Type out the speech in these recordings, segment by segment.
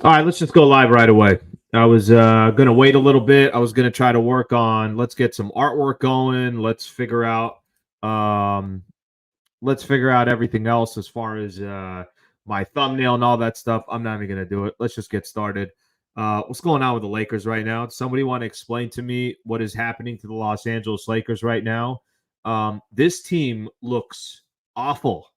All right, let's just go live right away. I was going to wait a little bit. I was going to try to work on, let's get some artwork going. Um, let's figure out everything else as far as my thumbnail and all that stuff. I'm not even going to do it. Let's just get started. What's going on with the Lakers right now? Somebody want to explain to me what is happening to the Los Angeles Lakers right now? This team looks awful.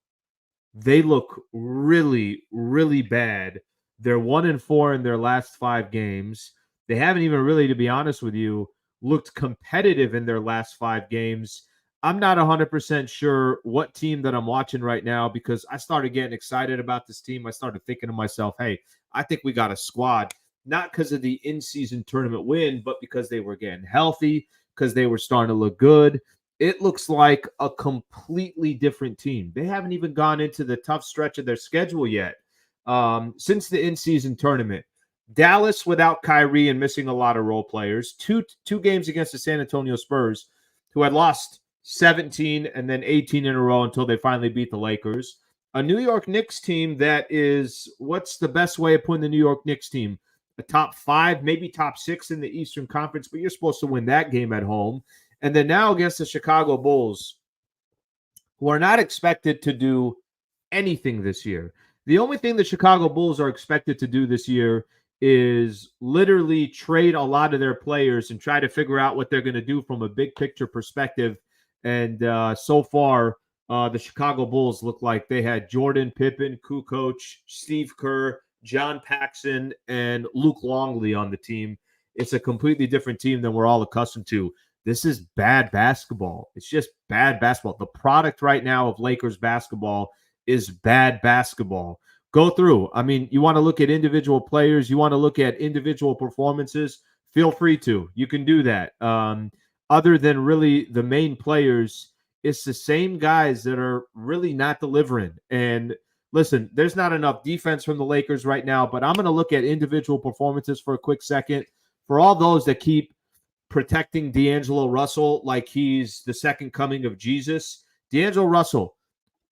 They look really, really bad. They're 1-4 in their last 5 games. They haven't even really, to be honest with you, looked competitive in their last 5 games. I'm not 100% sure what team that I'm watching right now because I started getting excited about this team. I started thinking to myself, hey, I think we got a squad, not because of the in-season tournament win, but because they were getting healthy, because they were starting to look good. It looks like a completely different team. They haven't even gone into the tough stretch of their schedule yet since the in-season tournament. Dallas without Kyrie and missing a lot of role players. Two games against the San Antonio Spurs, who had lost 17 and then 18 in a row until they finally beat the Lakers. A New York Knicks team that is, what's the best way of putting the New York Knicks team? A top 5, maybe top 6 in the Eastern Conference, but you're supposed to win that game at home. And then now against the Chicago Bulls, who are not expected to do anything this year. The only thing the Chicago Bulls are expected to do this year is literally trade a lot of their players and try to figure out what they're going to do from a big picture perspective. And so far, the Chicago Bulls look like they had Jordan Pippen, Kukoc, Steve Kerr, John Paxson, and Luke Longley on the team. It's a completely different team than we're all accustomed to. This is bad basketball. It's just bad basketball. The product right now of Lakers basketball is bad basketball. Go through. I mean, you want to look at individual players, you want to look at individual performances, feel free to. You can do that. Other than really the main players, it's the same guys that are really not delivering. And listen, there's not enough defense from the Lakers right now, but I'm going to look at individual performances for a quick second. For all those that keep protecting D'Angelo Russell like he's the second coming of Jesus. D'Angelo Russell,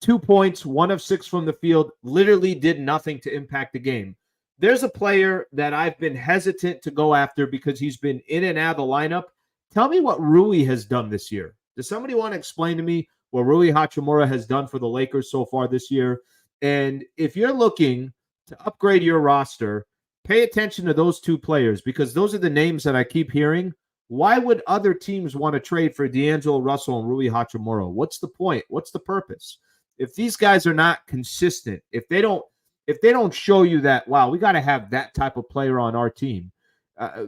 2 points, 1 of 6 from the field, literally did nothing to impact the game. There's a player that I've been hesitant to go after because he's been in and out of the lineup. Tell me what Rui has done this year. Does somebody want to explain to me what Rui Hachimura has done for the Lakers so far this year? And if you're looking to upgrade your roster, pay attention to those 2 players because those are the names that I keep hearing. Why would other teams want to trade for D'Angelo Russell and Rui Hachimura? What's the point? What's the purpose? If these guys are not consistent, if they don't show you that, wow, we got to have that type of player on our team,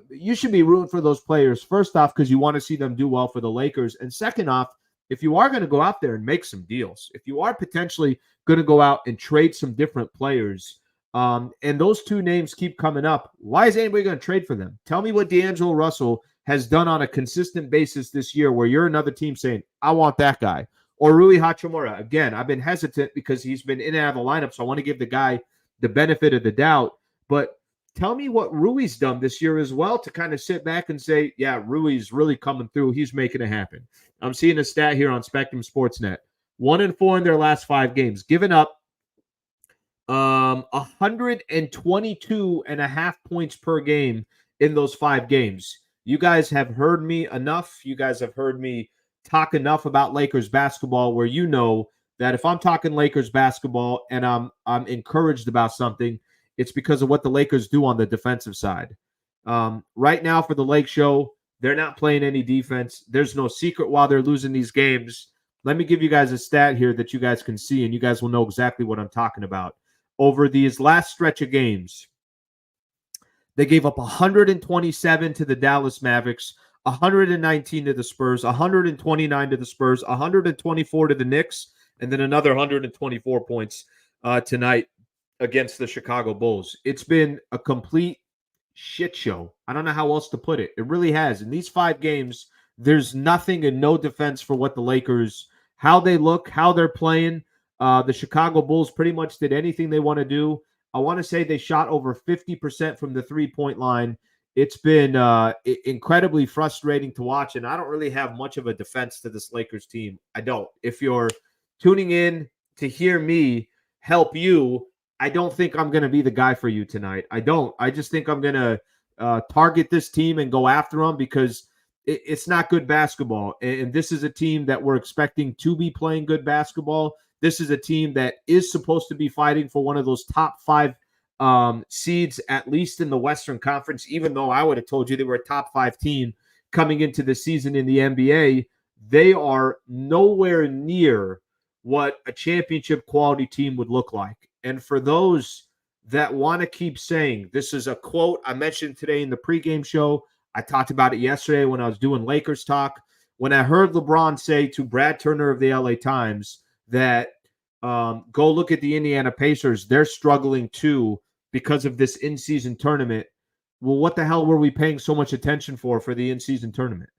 you should be rooting for those players, first off, because you want to see them do well for the Lakers. And second off, if you are going to go out there and make some deals, if you are potentially going to go out and trade some different players, and those 2 names keep coming up, why is anybody going to trade for them? Tell me what D'Angelo Russell has done on a consistent basis this year where you're another team saying, I want that guy. Or Rui Hachimura. Again, I've been hesitant because he's been in and out of the lineup, so I want to give the guy the benefit of the doubt. But tell me what Rui's done this year as well to kind of sit back and say, yeah, Rui's really coming through. He's making it happen. I'm seeing a stat here on Spectrum Sportsnet. 1-4 in their last 5 games. Given up 122.5 points per game in those 5 games. You guys have heard me enough. You guys have heard me talk enough about Lakers basketball where you know that if I'm talking Lakers basketball and I'm encouraged about something, it's because of what the Lakers do on the defensive side. Right now for the LakeShow, they're not playing any defense. There's no secret why they're losing these games. Let me give you guys a stat here that you guys can see, and you guys will know exactly what I'm talking about. Over these last stretch of games, they gave up 127 to the Dallas Mavericks, 119 to the Spurs, 129 to the Spurs, 124 to the Knicks, and then another 124 points tonight against the Chicago Bulls. It's been a complete shit show. I don't know how else to put it. It really has. In these 5 games, there's nothing and no defense for what the Lakers, how they look, how they're playing. The Chicago Bulls pretty much did anything they want to do. I want to say they shot over 50% from the 3-point line. It's been incredibly frustrating to watch, and I don't really have much of a defense to this Lakers team. I don't. If you're tuning in to hear me help you, I don't think I'm going to be the guy for you tonight. I don't. I just think I'm going to target this team and go after them because it's not good basketball. And this is a team that we're expecting to be playing good basketball. This is a team that is supposed to be fighting for one of those top 5 seeds, at least in the Western Conference, even though I would have told you they were a top 5 team coming into the season in the NBA. They are nowhere near what a championship quality team would look like. And for those that want to keep saying, this is a quote I mentioned today in the pregame show. I talked about it yesterday when I was doing Lakers talk. When I heard LeBron say to Brad Turner of the LA Times that go look at the Indiana Pacers, they're struggling too because of this in-season tournament. Well, what the hell were we paying so much attention for the in-season tournament?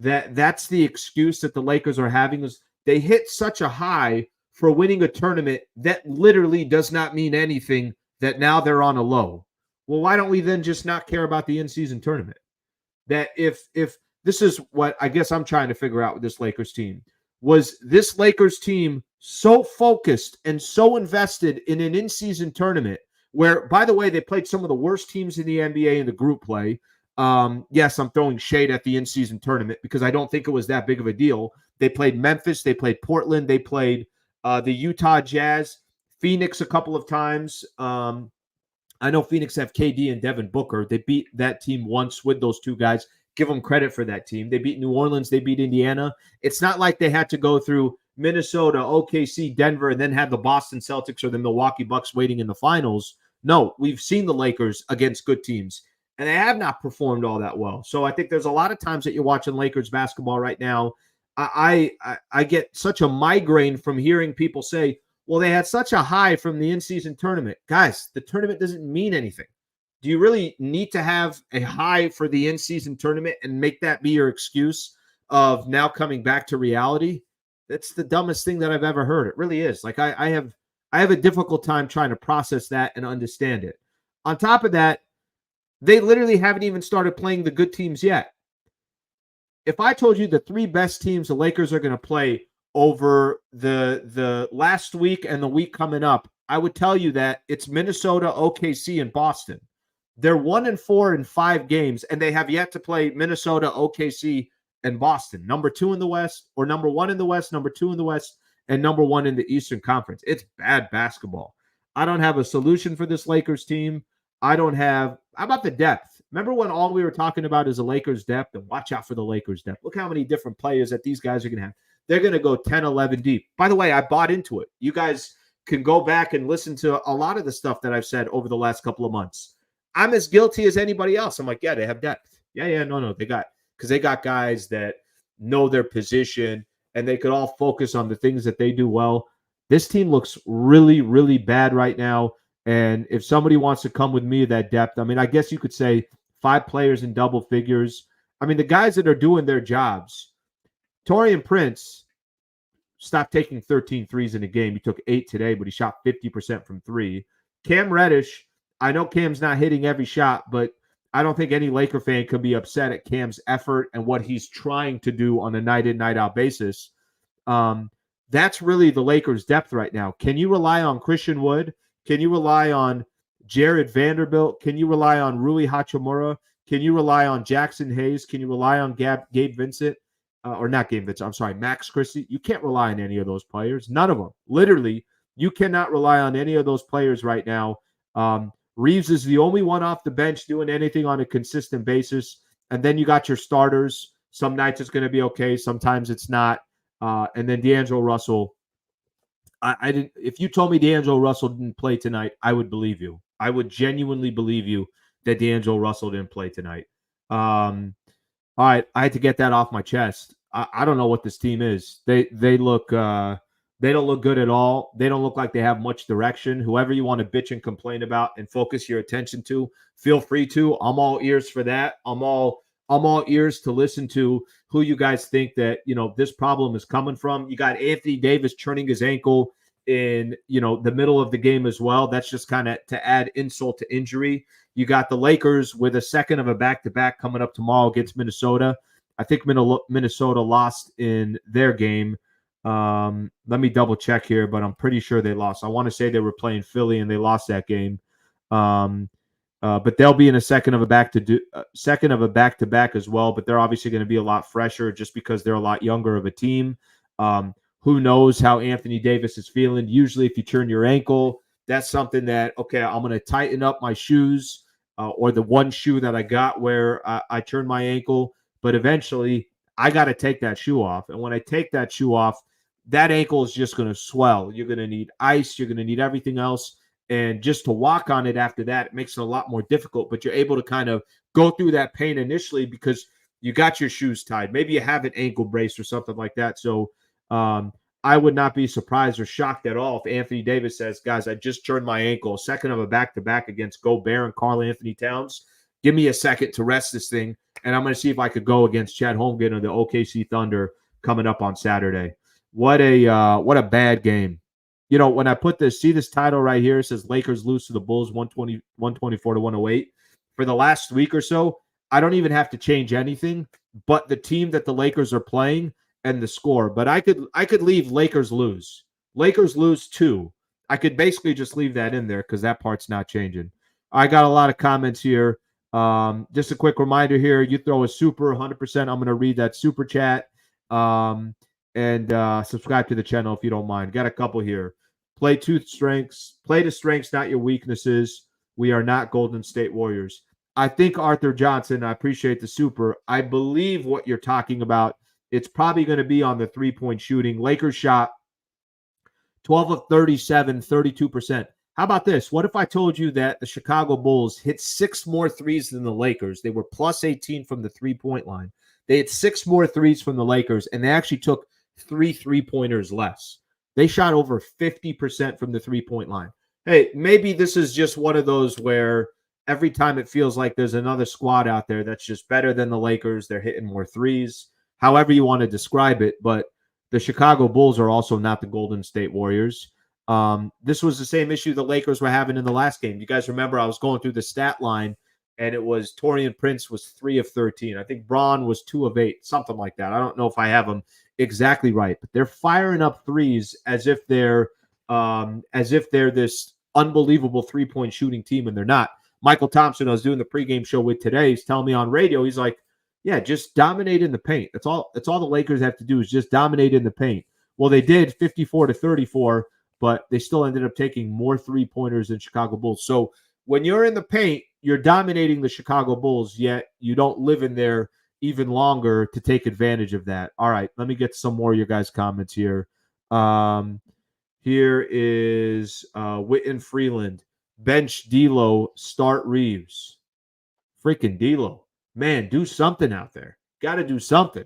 That's the excuse that the Lakers are having, is they hit such a high for winning a tournament that literally does not mean anything, that now they're on a low. Well, why don't we then just not care about the in-season tournament? That if this is what I guess I'm trying to figure out with this Lakers team, was this Lakers team so focused and so invested in an in-season tournament where, by the way, they played some of the worst teams in the NBA in the group play. Yes, I'm throwing shade at the in-season tournament because I don't think it was that big of a deal. They played Memphis, they played Portland, they played the Utah Jazz, Phoenix a couple of times. I know Phoenix have KD and Devin Booker. They beat that team once with those two guys. Give them credit for that team. They beat New Orleans. They beat Indiana. It's not like they had to go through Minnesota, OKC, Denver, and then have the Boston Celtics or the Milwaukee Bucks waiting in the finals. No, we've seen the Lakers against good teams, and they have not performed all that well. So I think there's a lot of times that you're watching Lakers basketball right now. I get such a migraine from hearing people say, well, they had such a high from the in-season tournament. Guys, the tournament doesn't mean anything. Do you really need to have a high for the in-season tournament and make that be your excuse of now coming back to reality? That's the dumbest thing that I've ever heard. It really is. Like I have a difficult time trying to process that and understand it. On top of that, they literally haven't even started playing the good teams yet. If I told you the 3 best teams the Lakers are going to play over the last week and the week coming up, I would tell you that it's Minnesota, OKC, and Boston. They're 1-4 in 5 games, and they have yet to play Minnesota, OKC, and Boston. Number 2 in the West, or number 1 in the West, number 2 in the West, and number 1 in the Eastern Conference. It's bad basketball. I don't have a solution for this Lakers team. How about the depth? Remember when all we were talking about is the Lakers depth? And watch out for the Lakers depth. Look how many different players that these guys are going to have. They're going to go 10, 11 deep. By the way, I bought into it. You guys can go back and listen to a lot of the stuff that I've said over the last couple of months. I'm as guilty as anybody else. I'm like, yeah, they have depth. No, they got guys that know their position and they could all focus on the things that they do well. This team looks really, really bad right now. And if somebody wants to come with me that depth, I mean, I guess you could say 5 players in double figures. I mean, the guys that are doing their jobs, Taurean Prince stopped taking 13 threes in a game. He took 8 today, but he shot 50% from 3. Cam Reddish, I know Cam's not hitting every shot, but I don't think any Laker fan could be upset at Cam's effort and what he's trying to do on a night-in, night-out basis. That's really the Lakers' depth right now. Can you rely on Christian Wood? Can you rely on Jared Vanderbilt? Can you rely on Rui Hachimura? Can you rely on Jackson Hayes? Can you rely on Gabe Vincent? Or not Gabe Vincent, I'm sorry, Max Christie. You can't rely on any of those players. None of them. Literally, you cannot rely on any of those players right now. Reeves is the only one off the bench doing anything on a consistent basis. And then you got your starters. Some nights it's going to be okay. Sometimes it's not. And then D'Angelo Russell. I didn't. If you told me D'Angelo Russell didn't play tonight, I would believe you. I would genuinely believe you that D'Angelo Russell didn't play tonight. All right, I had to get that off my chest. I don't know what this team is. They look they don't look good at all. They don't look like they have much direction. Whoever you want to bitch and complain about and focus your attention to, feel free to. I'm all ears for that. I'm all ears to listen to who you guys think that, this problem is coming from. You got Anthony Davis churning his ankle in, the middle of the game as well. That's just kind of to add insult to injury. You got the Lakers with a second of a back-to-back coming up tomorrow against Minnesota. I think Minnesota lost in their game. Let me double check here, but I'm pretty sure they lost. I want to say they were playing Philly and they lost that game. But they'll be in a second of a back-to-back as well. But they're obviously going to be a lot fresher just because they're a lot younger of a team. Who knows how Anthony Davis is feeling? Usually, if you turn your ankle, that's something that, okay, I'm going to tighten up my shoes or the one shoe that I got where I turned my ankle. But eventually, I got to take that shoe off. And when I take that shoe off, that ankle is just going to swell. You're going to need ice. You're going to need everything else. And just to walk on it after that, it makes it a lot more difficult. But you're able to kind of go through that pain initially because you got your shoes tied. Maybe you have an ankle brace or something like that. So I would not be surprised or shocked at all if Anthony Davis says, guys, I just turned my ankle, second of a back-to-back against Gobert and Karl Anthony Towns. Give me a second to rest this thing, and I'm going to see if I could go against Chet Holmgren or the OKC Thunder coming up on Saturday. What a bad game. You know, when I put this, see this title right here, it says Lakers lose to the Bulls 124 to 108. For the last week or so, I don't even have to change anything but the team that the Lakers are playing and the score. But I could leave Lakers lose. Lakers lose 2. I could basically just leave that in there because that part's not changing. I got a lot of comments here. Just a quick reminder here, you throw a super 100%. I'm going to read that super chat. And subscribe to the channel if you don't mind. Got a couple here. Play to strengths, not your weaknesses. We are not Golden State Warriors. I think Arthur Johnson, I appreciate the super. I believe what you're talking about. It's probably going to be on the three-point shooting. Lakers shot 12 of 37, 32%. How about this? What if I told you that the Chicago Bulls hit 6 more threes than the Lakers? They were plus 18 from the three-point line. They hit 6 more threes from the Lakers, and they actually took 3 three-pointers less. They shot over 50% from the three-point line. Hey, maybe this is just one of those where every time it feels like there's another squad out there that's just better than the Lakers. They're hitting more threes, however you want to describe it. But the Chicago Bulls are also not the Golden State Warriors. This was the same issue the Lakers were having in the last game. You guys remember I was going through the stat line, and it was Taurean Prince was 3 of 13. I think Braun was 2 of 8, something like that. I don't know if I have them exactly right, but they're firing up threes as if they're this unbelievable three-point shooting team, and they're not. Michael Thompson, I was doing the pregame show with today, he's telling me on radio, he's like, yeah, just dominate in the paint. That's all the Lakers have to do is just dominate in the paint. Well, they did 54 to 34, but they still ended up taking more three-pointers than Chicago Bulls. So when you're in the paint, you're dominating the Chicago Bulls, yet you don't live in there even longer to take advantage of that. All right, let me get some more of your guys' comments here. Here is Witten Freeland. Bench D'Lo, start Reeves. Freaking D'Lo. Man, do something out there. Got to do something.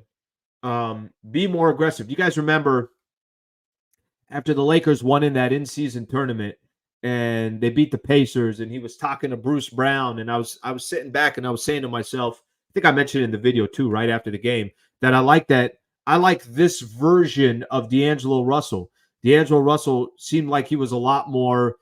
Be more aggressive. You guys remember after the Lakers won in that in-season tournament and they beat the Pacers, and he was talking to Bruce Brown, and I was sitting back and I was saying to myself, I think I mentioned in the video too, right after the game, that I like this version of D'Angelo Russell. D'Angelo Russell seemed like he was a lot more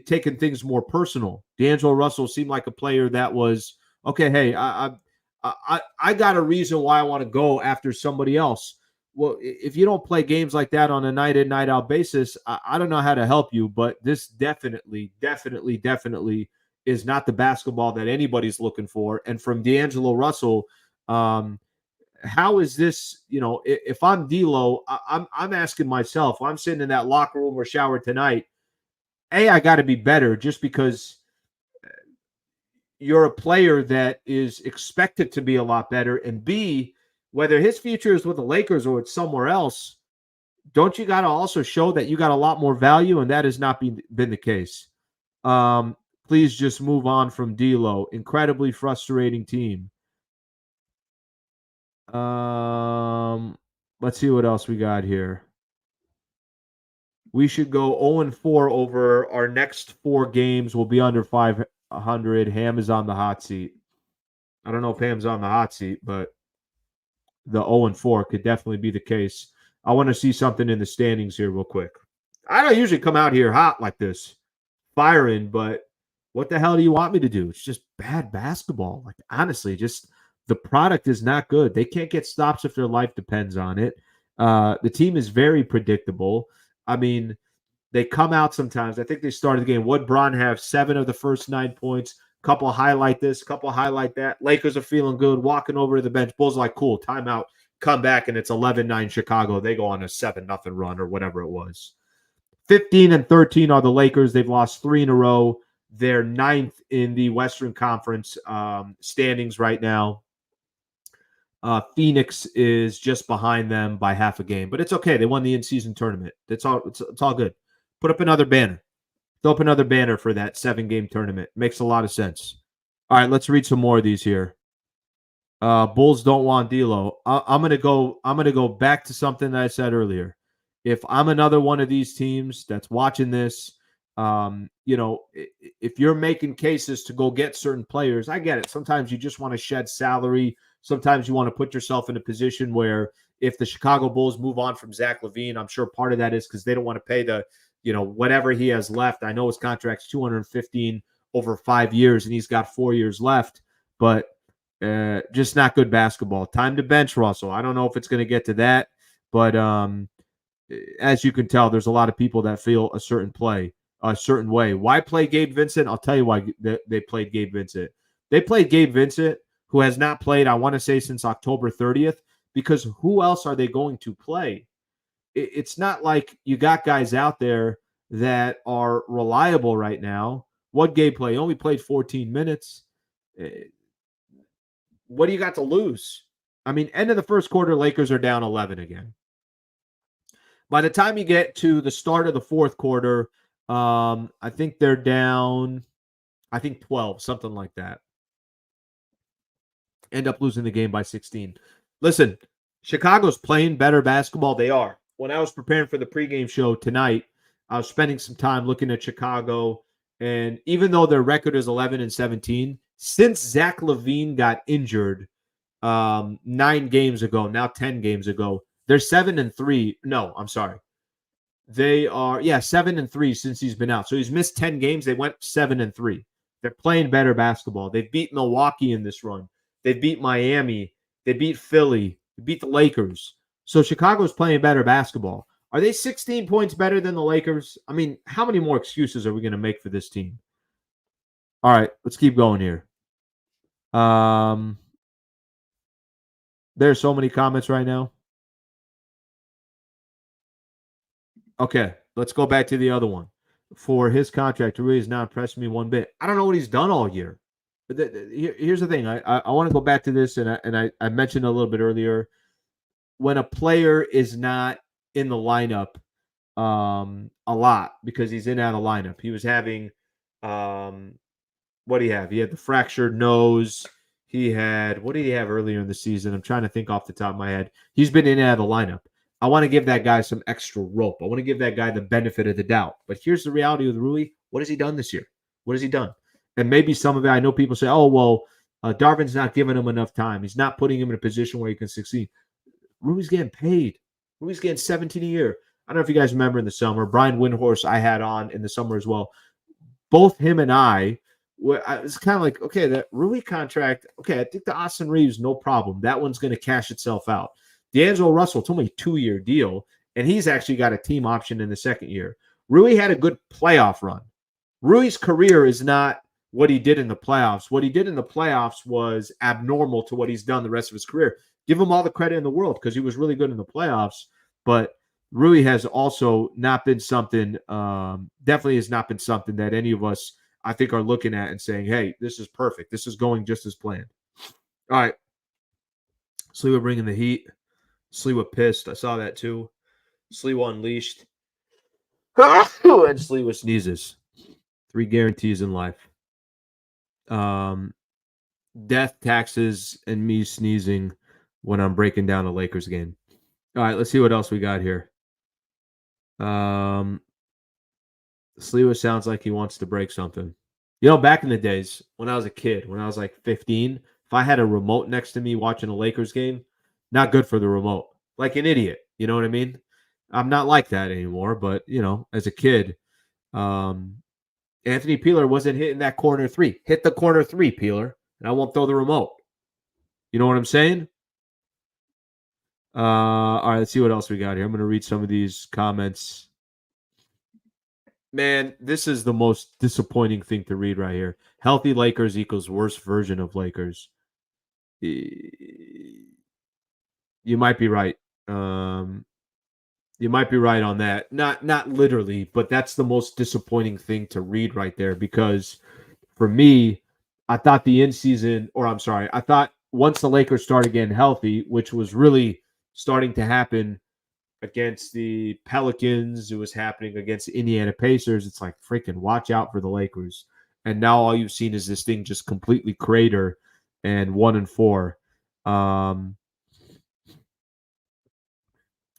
taking things more personal. D'Angelo Russell seemed like a player that was, okay, hey, I got a reason why I want to go after somebody else. Well, if you don't play games like that on a night in, night out basis, I don't know how to help you, but this definitely is not the basketball that anybody's looking for. And from D'Angelo Russell, how is this, if I'm D'Lo, I'm asking myself, I'm sitting in that locker room or shower tonight, A, I got to be better just because you're a player that is expected to be a lot better. And B, whether his future is with the Lakers or it's somewhere else, don't you got to also show that you got a lot more value? And that has not been the case. Please just move on from D'Lo. Incredibly frustrating team. Let's see what else we got here. We should go 0-4 over our next 4 games. We'll be under 500. Ham is on the hot seat. I don't know if Ham's on the hot seat, but the 0-4 could definitely be the case. I want to see something in the standings here real quick. I don't usually come out here hot like this, firing, but what the hell do you want me to do? It's just bad basketball. Like, honestly, just the product is not good. They can't get stops if their life depends on it. The team is very predictable. I mean, they come out sometimes. I think they started the game. Would Braun have 7 of the first 9 points? Couple highlight this, couple highlight that. Lakers are feeling good, walking over to the bench. Bulls like, cool, timeout, come back, and it's 11-9 Chicago. They go on a 7-0 run or whatever it was. 15-13 are the Lakers. They've lost 3 in a row. They're 9th in the Western Conference standings right now. Phoenix is just behind them by half a game, but it's okay. They won the in-season tournament. It's all good. Put up another banner. Throw up another banner for that 7-game tournament. Makes a lot of sense. All right, let's read some more of these here. Bulls don't want D'Lo. I'm gonna go back to something that I said earlier. If I'm another one of these teams that's watching this, if you're making cases to go get certain players, I get it. Sometimes you just want to shed salary. Sometimes you want to put yourself in a position where if the Chicago Bulls move on from Zach LaVine, I'm sure part of that is because they don't want to pay the, whatever he has left. I know his contract's $215 over 5 years, and he's got 4 years left, but just not good basketball. Time to bench Russell. I don't know if it's going to get to that, but as you can tell, there's a lot of people that feel a certain way. Why play Gabe Vincent? I'll tell you why they played Gabe Vincent. They played Gabe Vincent, who has not played, I want to say, since October 30th, because who else are they going to play? It's not like you got guys out there that are reliable right now. What Gabe play? He only played 14 minutes. What do you got to lose? I mean, end of the first quarter, Lakers are down 11 again. By the time you get to the start of the fourth quarter, I think they're down, 12, something like that. End up losing the game by 16. Listen, Chicago's playing better basketball. They are. When I was preparing for the pregame show tonight, I was spending some time looking at Chicago, and even though their record is 11-17, since Zach LaVine got injured 9 games ago, now 10 games ago, they're 7-3. No, I'm sorry. They are, 7-3 since he's been out. So he's missed 10 games. They went 7-3. They're playing better basketball. They've beat Milwaukee in this run. They beat Miami. They beat Philly. They beat the Lakers. So Chicago's playing better basketball. Are they 16 points better than the Lakers? I mean, how many more excuses are we going to make for this team? All right, let's keep going here. There's so many comments right now. Okay, let's go back to the other one. For his contract, really has not impressed me one bit. I don't know what he's done all year. But here's the thing. I want to go back to this, and I mentioned a little bit earlier. When a player is not in the lineup a lot because he's in and out of the lineup. He was having what do you have? He had the fractured nose. He had, what did he have earlier in the season? I'm trying to think off the top of my head. He's been in and out of the lineup. I want to give that guy some extra rope. I want to give that guy the benefit of the doubt. But here's the reality with Rui. What has he done this year? What has he done? And maybe some of it, I know people say, oh, well, Darvin's not giving him enough time. He's not putting him in a position where he can succeed. Rui's getting paid. Rui's getting 17 a year. I don't know if you guys remember in the summer, Brian Windhorst I had on in the summer as well. Both him and I was kind of like, okay, that Rui contract, okay, I think the Austin Reeves, no problem. That one's going to cash itself out. D'Angelo Russell told me a 2-year deal, and he's actually got a team option in the second year. Rui had a good playoff run. Rui's career is not what he did in the playoffs. What he did in the playoffs was abnormal to what he's done the rest of his career. Give him all the credit in the world because he was really good in the playoffs, but Rui has also not been something, definitely has not been something that any of us, I think, are looking at and saying, hey, this is perfect. This is going just as planned. All right. Sliwa bringing the heat. Sliwa pissed. I saw that too. Sliwa unleashed. And Sliwa sneezes. 3 guarantees in life. Death, taxes, and me sneezing when I'm breaking down a Lakers game. All right, let's see what else we got here. Sliwa sounds like he wants to break something. You know, back in the days when I was a kid, when I was like 15, if I had a remote next to me watching a Lakers game, not good for the remote. Like an idiot. You know what I mean? I'm not like that anymore, but, you know, as a kid, Anthony Peeler wasn't hitting that corner 3. Hit the corner 3, Peeler, and I won't throw the remote. You know what I'm saying? All right, let's see what else we got here. I'm going to read some of these comments. Man, this is the most disappointing thing to read right here. Healthy Lakers equals worst version of Lakers. You might be right. You might be right on that. Not literally, but that's the most disappointing thing to read right there because for me, I thought the in-season, or I'm sorry, I thought once the Lakers started getting healthy, which was really starting to happen against the Pelicans, it was happening against the Indiana Pacers. It's like freaking watch out for the Lakers. And now all you've seen is this thing just completely crater and 1-4.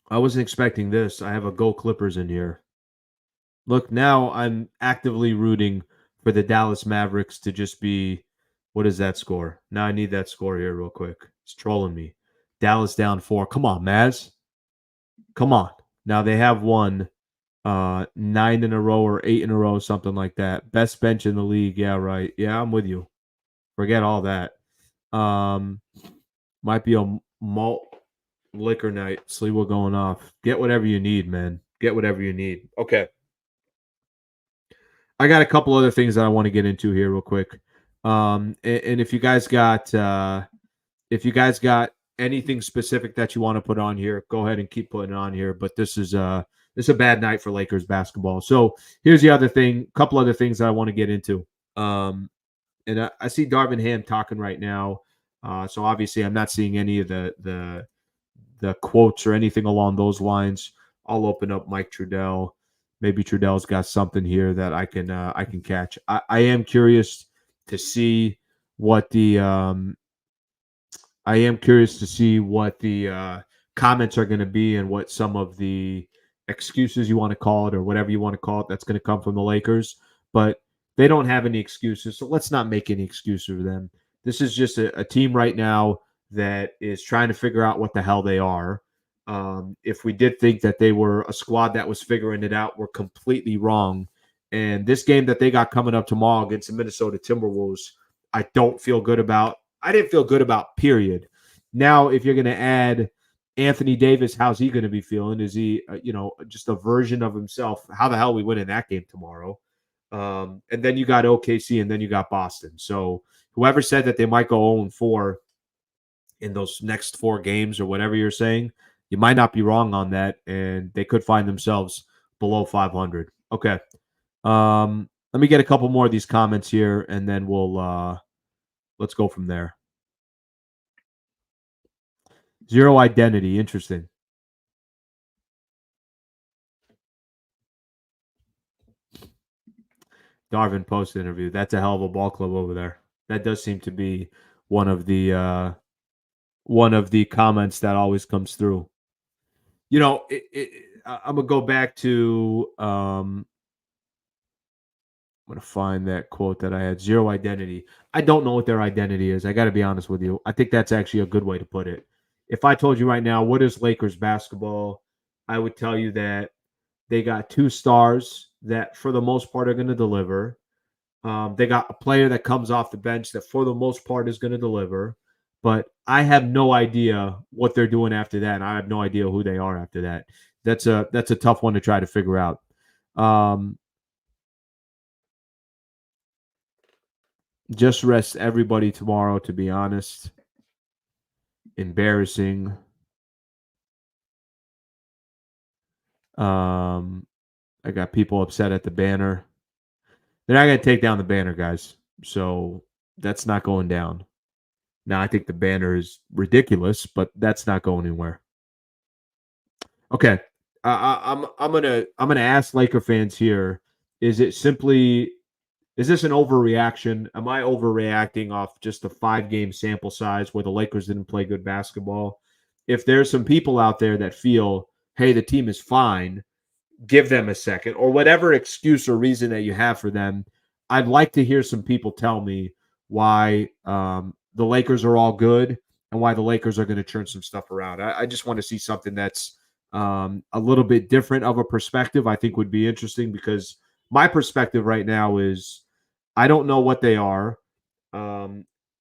I wasn't expecting this. I have a Go Clippers in here. Look, now I'm actively rooting for the Dallas Mavericks to just be, what is that score? Now I need that score here real quick. It's trolling me. Dallas down 4. Come on, Maz. Come on. Now they have won 9 in a row or 8 in a row, something like that. Best bench in the league. Yeah, right. Yeah, I'm with you. Forget all that. Might be a malt liquor night. See what going off. Get whatever you need, man. Get whatever you need. Okay. I got a couple other things that I want to get into here real quick. And if you guys got anything specific that you want to put on here, go ahead and keep putting it on here. But this is a bad night for Lakers basketball. So here's the other thing, a couple other things that I want to get into. And I see Darvin Ham talking right now. So obviously I'm not seeing any of the quotes or anything along those lines. I'll open up Mike Trudell. Maybe Trudell's got something here that I can catch. I am curious to see what the comments are going to be and what some of the excuses you want to call it or whatever you want to call it that's going to come from the Lakers. But they don't have any excuses, so let's not make any excuses for them. This is just a team right now that is trying to figure out what the hell they are. If we did think that they were a squad that was figuring it out, we're completely wrong. And this game that they got coming up tomorrow against the Minnesota Timberwolves, I don't feel good about. I didn't feel good about, period. Now, if you're going to add Anthony Davis, how's he going to be feeling? Is he, just a version of himself? How the hell we win in that game tomorrow? And then you got OKC, and then you got Boston. So whoever said that they might go 0-4 in those next 4 games or whatever you're saying, you might not be wrong on that, and they could find themselves below 500. Okay. Let me get a couple more of these comments here, and then let's go from there. Zero identity. Interesting. Darvin post interview. That's a hell of a ball club over there. That does seem to be one of the comments that always comes through. I'm gonna go back to. I'm gonna find that quote that I had. Zero identity. I don't know what their identity is. I got to be honest with you. I think that's actually a good way to put it. If I told you right now what is Lakers basketball, I would tell you that they got 2 stars that, for the most part, are going to deliver. They got a player that comes off the bench that, for the most part, is going to deliver. But I have no idea what they're doing after that. And I have no idea who they are after that. That's a tough one to try to figure out. Just rest everybody tomorrow, to be honest. Embarrassing. I got people upset at the banner. They're not going to take down the banner, guys. So that's not going down. Now, I think the banner is ridiculous, but that's not going anywhere. Okay. I'm gonna ask Laker fans here. Is this an overreaction? Am I overreacting off just a 5-game sample size where the Lakers didn't play good basketball? If there's some people out there that feel, hey, the team is fine, give them a second, or whatever excuse or reason that you have for them. I'd like to hear some people tell me why the Lakers are all good and why the Lakers are going to turn some stuff around. I just want to see something that's a little bit different of a perspective. I think would be interesting because my perspective right now is I don't know what they are.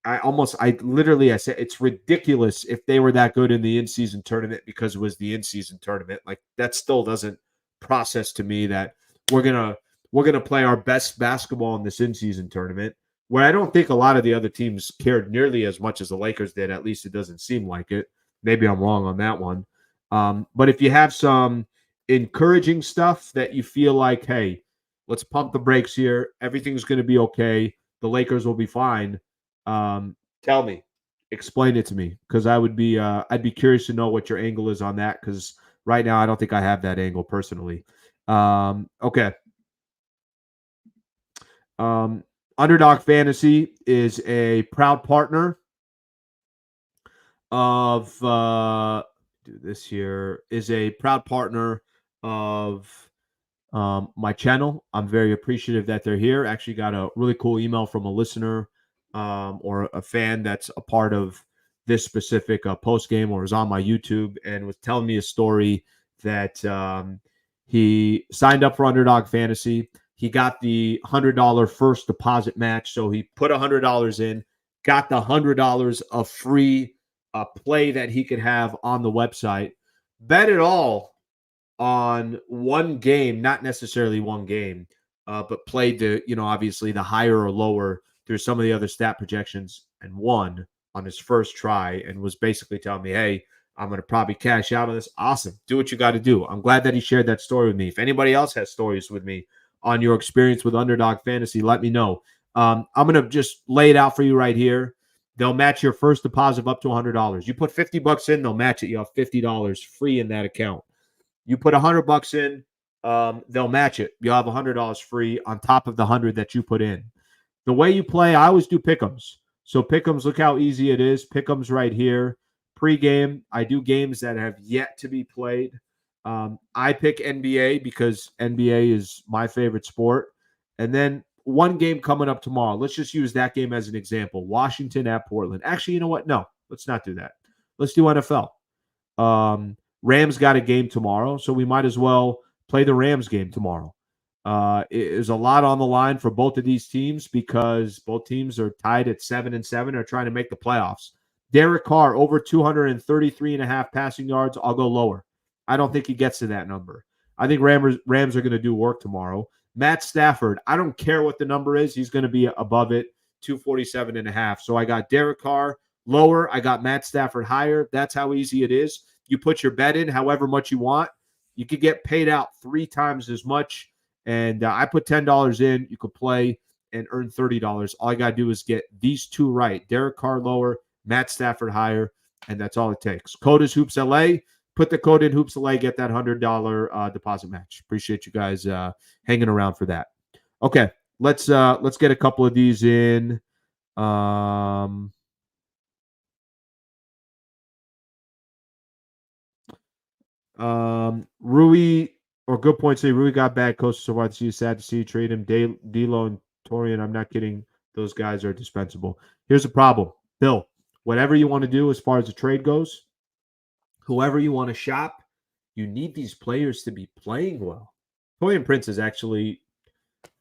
I said it's ridiculous if they were that good in the in-season tournament because it was the in-season tournament. Like that still doesn't process to me that we're gonna play our best basketball in this in-season tournament. Where I don't think a lot of the other teams cared nearly as much as the Lakers did. At least it doesn't seem like it. Maybe I'm wrong on that one. But if you have some encouraging stuff that you feel like, hey, let's pump the brakes here. Everything's going to be okay. The Lakers will be fine. Tell me, explain it to me, because I'd be curious to know what your angle is on that. Because right now, I don't think I have that angle personally. Okay. Underdog Fantasy is a proud partner of do this here is a proud partner of my channel. I'm very appreciative that they're here. Actually got a really cool email from a listener or a fan that's a part of this specific post game or is on my YouTube and was telling me a story that he signed up for Underdog Fantasy. He got the $100 first deposit match. So he put $100 in, got the $100 of free play that he could have on the website. Bet it all on one game, not necessarily one game, but played the, obviously the higher or lower through some of the other stat projections and won on his first try and was basically telling me, hey, I'm going to probably cash out on this. Awesome. Do what you got to do. I'm glad that he shared that story with me. If anybody else has stories with me on your experience with Underdog Fantasy, let me know. I'm going to just lay it out for you right here. They'll match your first deposit up to $100. You put $50 in, they'll match it. You have $50 free in that account. You put $100 in, they'll match it. You'll have $100 free on top of the 100 that you put in. The way you play, I always do pick'ems. So pick'ems, look how easy it is. Pick'ems right here. Pre-game, I do games that have yet to be played. I pick NBA because NBA is my favorite sport. And then one game coming up tomorrow. Let's just use that game as an example. Washington at Portland. Actually, you know what? No, let's not do that. Let's do NFL. Rams got a game tomorrow, so we might as well play the Rams game tomorrow. There's a lot on the line for both of these teams because both teams are tied at 7-7, are trying to make the playoffs. Derek Carr, over 233.5 passing yards. I'll go lower. I don't think he gets to that number. I think Rams are going to do work tomorrow. Matt Stafford, I don't care what the number is. He's going to be above it, 247.5. So I got Derek Carr lower. I got Matt Stafford higher. That's how easy it is. You put your bet in however much you want. You could get paid out 3 times as much. And I put $10 in. You could play and earn $30. All I got to do is get these two right. Derek Carr lower, Matt Stafford higher, and that's all it takes. Code is HoopsLA. Put the code in HoopsLA, get that $100 deposit match. Appreciate you guys hanging around for that. Okay, let's get a couple of these in. Rui, or good point, say Rui got bad coach so far this year. Sad to see you trade him. D'Lo and Torian, I'm not kidding. Those guys are dispensable. Here's the problem. Bill, whatever you want to do as far as the trade goes, whoever you want to shop, you need these players to be playing well. Torian Prince is actually,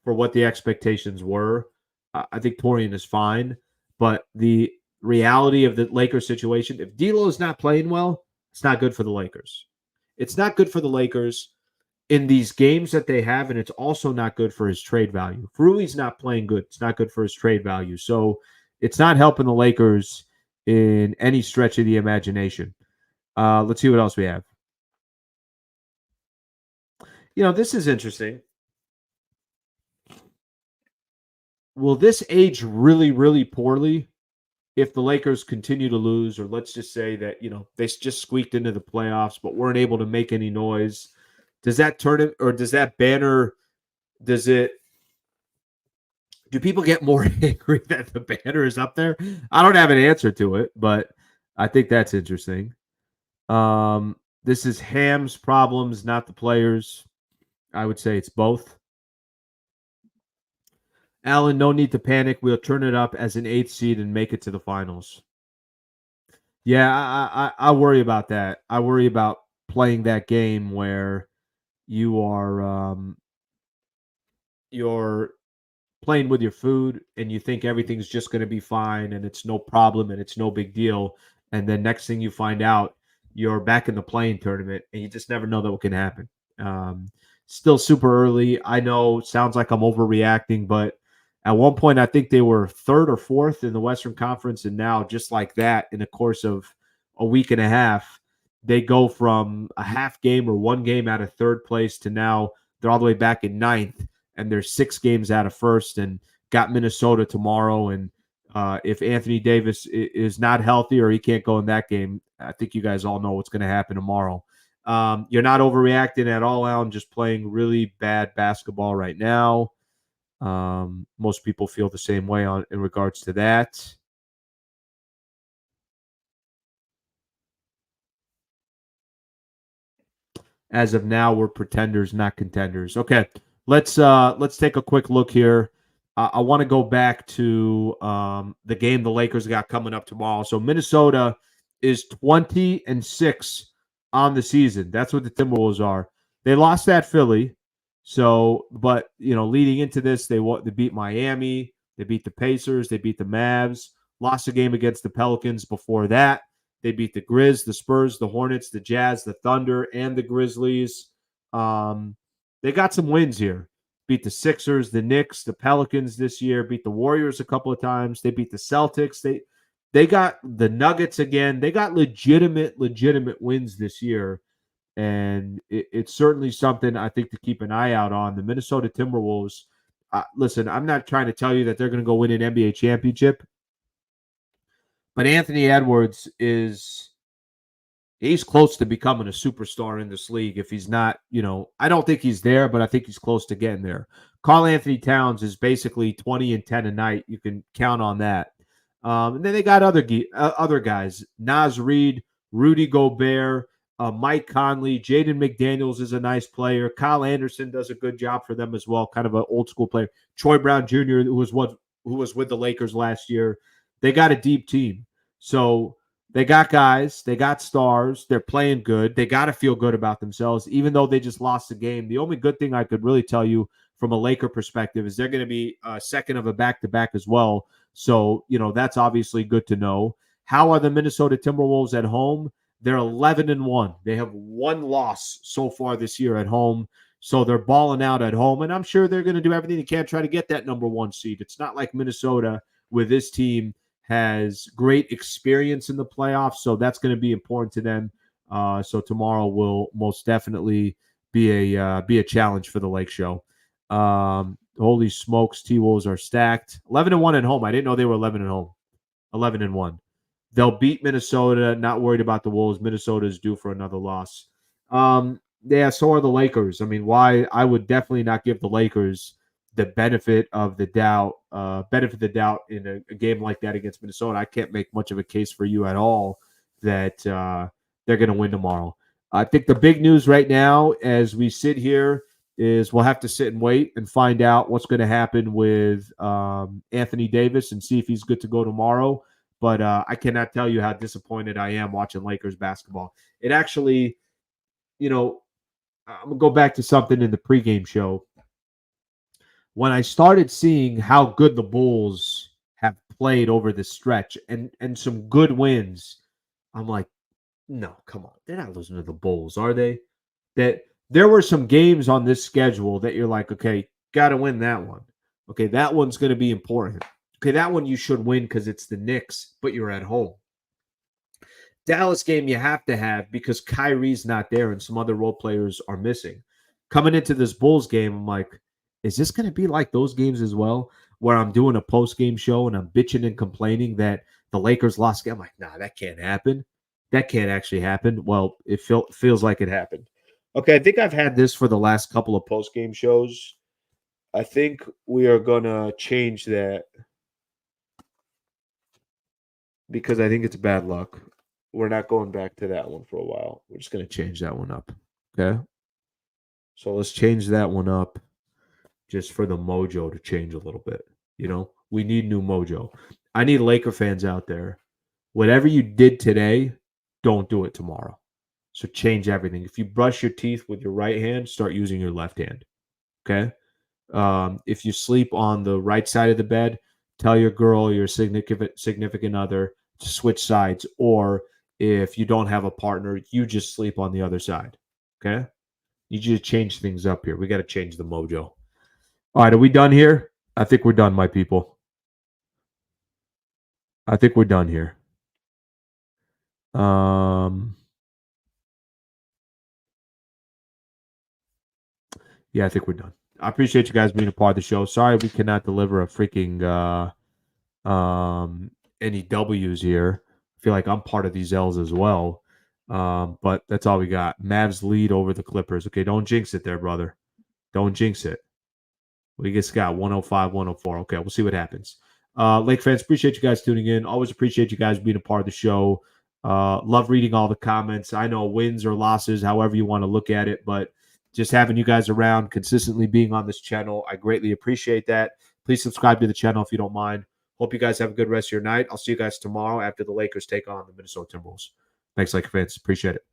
for what the expectations were, I think Torian is fine. But the reality of the Lakers situation, if D'Lo is not playing well, it's not good for the Lakers. It's not good for the Lakers in these games that they have, and it's also not good for his trade value. If Rui's not playing good, it's not good for his trade value. So it's not helping the Lakers in any stretch of the imagination. Let's see what else we have. This is interesting. Will this age really, really poorly if the Lakers continue to lose, or let's just say that, they just squeaked into the playoffs but weren't able to make any noise? Does that turn it, or does that banner, do people get more angry that the banner is up there? I don't have an answer to it, but I think that's interesting. This is Ham's problems, not the players. I would say it's both. Allen, no need to panic. We'll turn it up as an 8th seed and make it to the finals. Yeah, I worry about that. I worry about playing that game where you're playing with your food and you think everything's just going to be fine and it's no problem and it's no big deal. And then next thing you find out, you're back in the playing tournament and you just never know that what can happen. Um, Still super early. I know sounds like I'm overreacting, but at one point I think they were third or fourth in the Western Conference. And now just like that, in the course of a week and a half, they go from a half game or one game out of third place to now they're all the way back in ninth and they're 6 games out of first and got Minnesota tomorrow. And if Anthony Davis is not healthy or he can't go in that game, I think you guys all know what's going to happen tomorrow. You're not overreacting at all, Alan, just playing really bad basketball right now. Most people feel the same way in regards to that. As of now, we're pretenders, not contenders. Okay, let's take a quick look here. I want to go back to the game the Lakers got coming up tomorrow. So Minnesota is 20-6 on the season. That's what the Timberwolves are. They lost at Philly. So, but leading into this, they beat Miami, they beat the Pacers, they beat the Mavs, lost a game against the Pelicans before that. They beat the Grizz, the Spurs, the Hornets, the Jazz, the Thunder, and the Grizzlies. They got some wins here. Beat the Sixers, the Knicks, the Pelicans this year. Beat the Warriors a couple of times. They beat the Celtics. They got the Nuggets again. They got legitimate wins this year. And it's certainly something I think to keep an eye out on. The Minnesota Timberwolves, listen, I'm not trying to tell you that they're going to go win an NBA championship. But Anthony Edwards he's close to becoming a superstar in this league. If he's not, I don't think he's there, but I think he's close to getting there. Karl Anthony Towns is basically 20 and 10 a night. You can count on that. And then they got other guys, Naz Reid, Rudy Gobert, Mike Conley, Jaden McDaniels is a nice player. Kyle Anderson does a good job for them as well, kind of an old school player. Troy Brown Jr., who was with the Lakers last year. They got a deep team. So they got guys, they got stars, they're playing good. They got to feel good about themselves, even though they just lost the game. The only good thing I could really tell you from a Laker perspective is they're going to be second of a back-to-back as well. So, that's obviously good to know. How are the Minnesota Timberwolves at home? They're 11-1. They have one loss so far this year at home. So they're balling out at home. And I'm sure they're going to do everything they can to try to get that number 1 seed. It's not like Minnesota, where this team has great experience in the playoffs. So that's going to be important to them. So tomorrow will most definitely be a challenge for the LakeShow. Holy smokes, T-Wolves are stacked. 11-1 at home. I didn't know they were 11 at home. 11-1. They'll beat Minnesota. Not worried about the Wolves. Minnesota is due for another loss. Yeah, so are the Lakers. I mean, why? I would definitely not give the Lakers the benefit of the doubt in a game like that against Minnesota. I can't make much of a case for you at all that they're going to win tomorrow. I think the big news right now, as we sit here, is we'll have to sit and wait and find out what's going to happen with Anthony Davis and see if he's good to go tomorrow. But I cannot tell you how disappointed I am watching Lakers basketball. It actually, I'm going to go back to something in the pregame show. When I started seeing how good the Bulls have played over this stretch and some good wins, I'm like, no, come on. They're not losing to the Bulls, are they? That there were some games on this schedule that you're like, okay, got to win that one. Okay, that one's going to be important. Okay, that one you should win because it's the Knicks, but you're at home. Dallas game you have to have because Kyrie's not there and some other role players are missing. Coming into this Bulls game, I'm like, is this going to be like those games as well, where I'm doing a post-game show and I'm bitching and complaining that the Lakers lost game? I'm like, nah, that can't happen. That can't actually happen. Well, it feels like it happened. Okay, I think I've had this for the last couple of post-game shows. I think we are going to change that because I think it's bad luck. We're not going back to that one for a while. We're just going to change that one up. Okay? So let's change that one up just for the mojo to change a little bit. We need new mojo. I need Laker fans out there. Whatever you did today, don't do it tomorrow. So change everything. If you brush your teeth with your right hand, start using your left hand. Okay? If you sleep on the right side of the bed, tell your girl, your significant other to switch sides. Or if you don't have a partner, you just sleep on the other side. Okay? Need you to change things up here. We got to change the mojo. All right, are we done here? I think we're done, my people. I think we're done here. Yeah, I think we're done. I appreciate you guys being a part of the show. Sorry we cannot deliver a freaking any W's here. I feel like I'm part of these L's as well. But that's all we got. Mavs lead over the Clippers. Okay, don't jinx it there, brother. Don't jinx it. We just got 105, 104. Okay, we'll see what happens. Lake fans, appreciate you guys tuning in. Always appreciate you guys being a part of the show. Love reading all the comments. I know wins or losses, however you want to look at it, but just having you guys around, consistently being on this channel, I greatly appreciate that. Please subscribe to the channel if you don't mind. Hope you guys have a good rest of your night. I'll see you guys tomorrow after the Lakers take on the Minnesota Timberwolves. Thanks, Laker fans. Appreciate it.